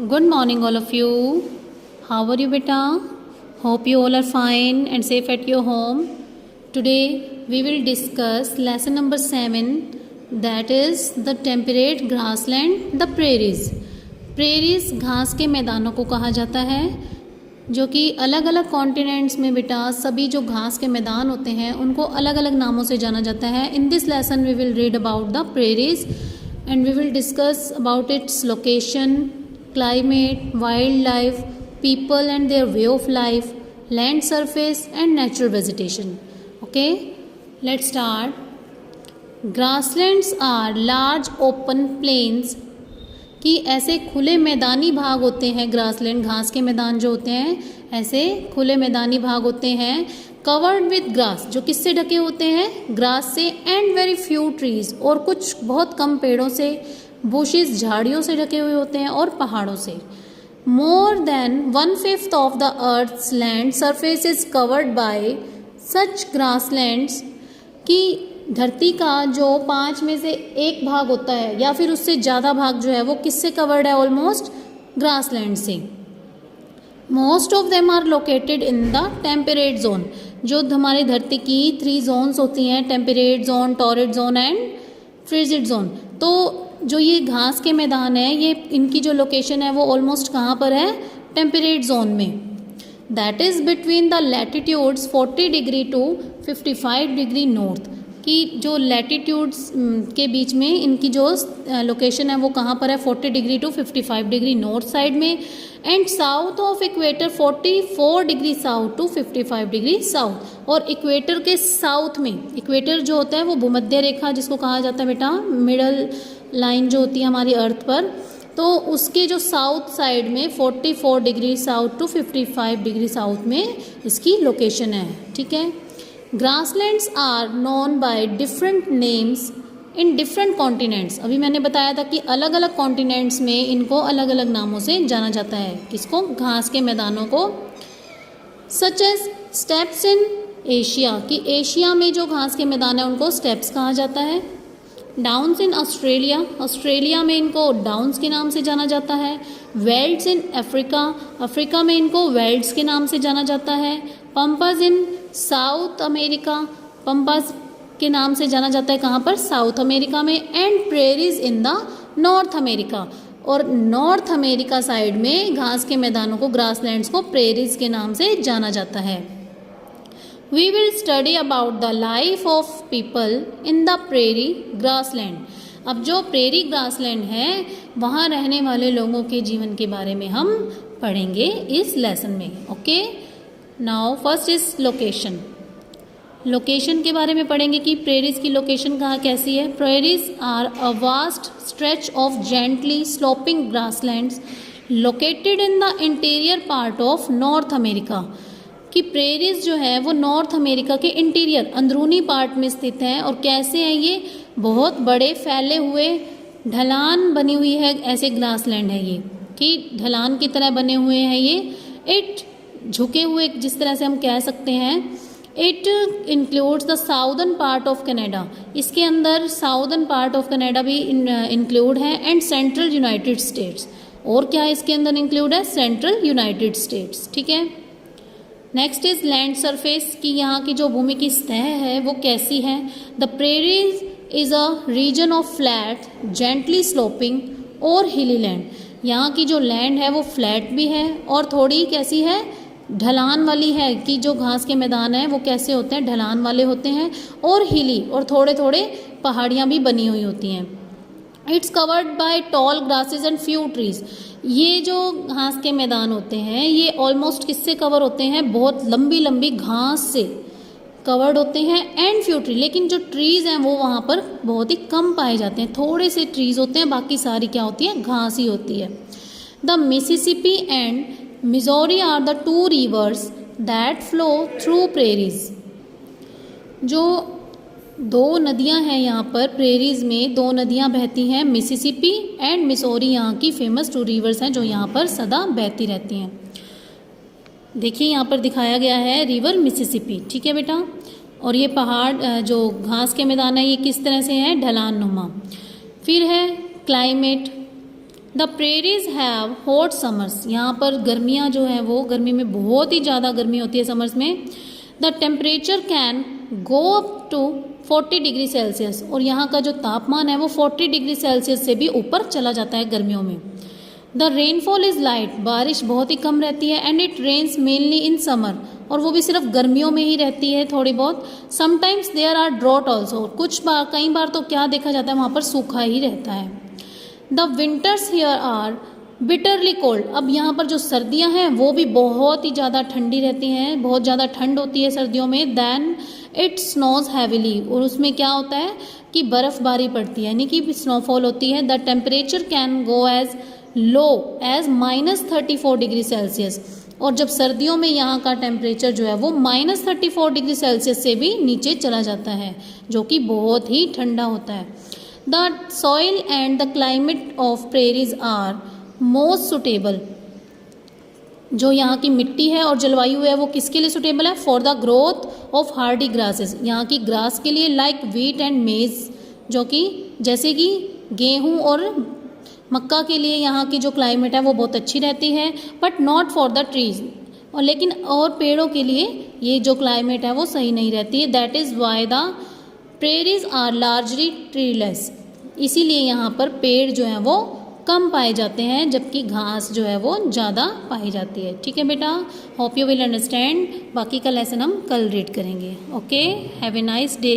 Good morning, all of you. How are you, beta? Hope you all are fine and safe at your home. Today we will discuss lesson number 7, that is the temperate grassland, the prairies. Prairies घास के मैदानों को कहा जाता है, जो कि अलग अलग कॉन्टिनेंट्स में बेटा सभी जो घास के मैदान होते हैं उनको अलग अलग नामों से जाना जाता है. In this lesson we will read about the prairies and we will discuss about its location, climate, wildlife, people and their way of life, land surface and natural vegetation. Okay, let's start. Grasslands are large open plains कि ऐसे खुले मैदानी भाग होते हैं. Grassland घास के मैदान जो होते हैं ऐसे खुले मैदानी भाग होते हैं. कवर्ड विद ग्रास, जो किससे ढके होते हैं? ग्रास से. एंड वेरी फ्यू ट्रीज, और कुछ बहुत कम पेड़ों से. बुशेस, झाड़ियों से ढके हुए होते हैं, और पहाड़ों से. More than 1/5 of the earth's land surface is covered by such grasslands की धरती का जो 5 में से 1 भाग होता है या फिर उससे ज़्यादा भाग जो है वो किससे कवर्ड है? ऑलमोस्ट ग्रासलैंड से. Most of them are located in the temperate zone. जो हमारी धरती की 3 जोन्स होती हैं, temperate zone, torrid zone and frigid zone. तो जो ये घास के मैदान है, ये इनकी जो लोकेशन है वो ऑलमोस्ट कहाँ पर है? टेम्परेट जोन में. That is between the latitudes 40 degree to 55 degree north. कि जो लैटिट्यूड्स के बीच में इनकी जो लोकेशन है वो कहाँ पर है? 40 degree to 55 degree north side में. And south of equator 44 degree south to 55 degree south. और इक्वेटर के साउथ में, इक्वेटर जो होता है वो भूमध्य रेखा जिसको कहा जाता है बेटा मिडल लाइन जो होती है हमारी अर्थ पर, तो उसके जो साउथ साइड में 44 degree south to 55 degree south में इसकी लोकेशन है. ठीक है. Grasslands are known by different names in different continents. अभी मैंने बताया था कि अलग अलग कॉन्टिनेंट्स में इनको अलग अलग नामों से जाना जाता है. किसको? घास के मैदानों को. Such as steppes in Asia, कि एशिया में जो घास के मैदान है उनको स्टेप्स कहा जाता है. डाउन्स इन ऑस्ट्रेलिया, ऑस्ट्रेलिया में इनको डाउन्स के नाम से जाना जाता है. वेल्ड्स इन अफ्रीका, अफ्रीका में इनको वेल्ड्स के नाम से जाना जाता है. पंपास इन साउथ अमेरिका, पंपास के नाम से जाना जाता है कहाँ पर? साउथ अमेरिका में. And prairies in the north America, और नॉर्थ अमेरिका साइड में घास के मैदानों को, ग्रासलैंड्स को प्रेरीज के नाम से जाना जाता है. We will study about the life of people in the prairie grassland. अब जो प्रेरी ग्रासलैंड है वहाँ रहने वाले लोगों के जीवन के बारे में हम पढ़ेंगे इस लेसन में. Okay. Now first is location. Location के बारे में पढ़ेंगे कि प्रेरीज की लोकेशन कहाँ कैसी है. Prairies are a vast stretch of gently sloping grasslands located in the interior part of North America. कि प्रेरीज जो है वो नॉर्थ अमेरिका के इंटीरियर, अंदरूनी पार्ट में स्थित हैं. और कैसे हैं ये? बहुत बड़े फैले हुए ढलान बनी हुई है ऐसे ग्रासलैंड है ये, कि ढलान की तरह बने हुए हैं ये. इट झुके हुए, जिस तरह से हम कह सकते हैं. It includes the southern part of Canada, इसके अंदर साउदर्न पार्ट ऑफ कनाडा भी इंक्लूड है. एंड सेंट्रल यूनाइटेड स्टेट्स, और क्या इसके अंदर इंक्लूड है? Central United states. ठीक है. नेक्स्ट इज लैंड सरफेस, कि यहाँ की जो भूमि की सतह है वो कैसी है. The prairies is a region of flat gently sloping और हिली लैंड. यहाँ की जो लैंड है वो फ्लैट भी है और थोड़ी कैसी है? ढलान वाली है. कि जो घास के मैदान है वो कैसे होते हैं? ढलान वाले होते हैं. और हिली, और थोड़े थोड़े पहाड़ियाँ भी बनी हुई होती हैं. It's covered by toll grasses and few trees. ये जो घास के मैदान होते हैं ये ऑलमोस्ट किससे कवर होते हैं? बहुत लंबी लंबी घास से कवर्ड होते हैं. एंड फ्यू ट्री, लेकिन जो ट्रीज़ हैं वो वहाँ पर बहुत ही कम पाए जाते हैं. थोड़े से ट्रीज़ होते हैं, बाकी सारी क्या होती है? घास ही होती है. The Mississippi and Missouri are the 2 rivers that flow through prairies. जो 2 नदियां हैं यहाँ पर प्रेरीज में, 2 नदियां बहती हैं, मिसिसिपी एंड मिसौरी. यहाँ की फेमस 2 rivers हैं जो यहाँ पर सदा बहती रहती हैं. देखिए यहाँ पर दिखाया गया है रिवर मिसिसिपी. ठीक है बेटा. और ये पहाड़ जो घास के मैदान है ये किस तरह से है? ढलान नुमा. फिर है climate. The prairies have hot summers, यहाँ पर गर्मियाँ जो है वो गर्मी में बहुत ही ज़्यादा गर्मी होती है समर्स में। The temperature can go up to 40 degree Celsius, और यहाँ का जो तापमान है वो 40 डिग्री सेल्सियस से भी ऊपर चला जाता है गर्मियों में। द रेनफॉल इज़ लाइट, बारिश बहुत ही कम रहती है। And it rains mainly in summer, और वो भी सिर्फ गर्मियों में ही रहती है थोड़ी बहुत। Sometimes there are drought also, कुछ बार कई बार तो क्या देखा जाता है वहाँ पर सूखा ही रहता है। The winters here are bitterly cold, अब यहाँ पर जो सर्दियाँ हैं वो भी बहुत ही ज़्यादा ठंडी रहती हैं, बहुत ज़्यादा ठंड होती है सर्दियों में। दैन इट स्नोज हैविली, और उसमें क्या होता है कि बर्फ़बारी पड़ती है, यानी कि स्नोफॉल होती है। The temperature can go as low as -34 degree Celsius, और जब सर्दियों में यहाँ का टेम्परेचर जो है वो -34 डिग्री सेल्सियस से भी नीचे चला जाता है, जो कि बहुत ही ठंडा होता है। The soil and the climate of prairies are most suitable, जो यहाँ की मिट्टी है और जलवायु है वो किसके लिए सुटेबल है? For the growth of Hardy grasses, यहाँ की ग्रास के लिए, लाइक व्हीट एंड मेज, जो कि जैसे कि गेहूँ और मक्का के लिए यहाँ की जो क्लाइमेट है वो बहुत अच्छी रहती है। But not for the trees, और लेकिन और पेड़ों के लिए ये जो क्लाइमेट है वो सही नहीं रहती है। That is why the prairies are largely treeless, इसीलिए यहाँ पर पेड़ जो हैं वो कम पाए जाते हैं, जबकि घास जो है वो ज़्यादा पाई जाती है। ठीक है बेटा, होप यू विल अंडरस्टैंड। बाकी का लेसन हम कल रीड करेंगे। Okay, have a nice day.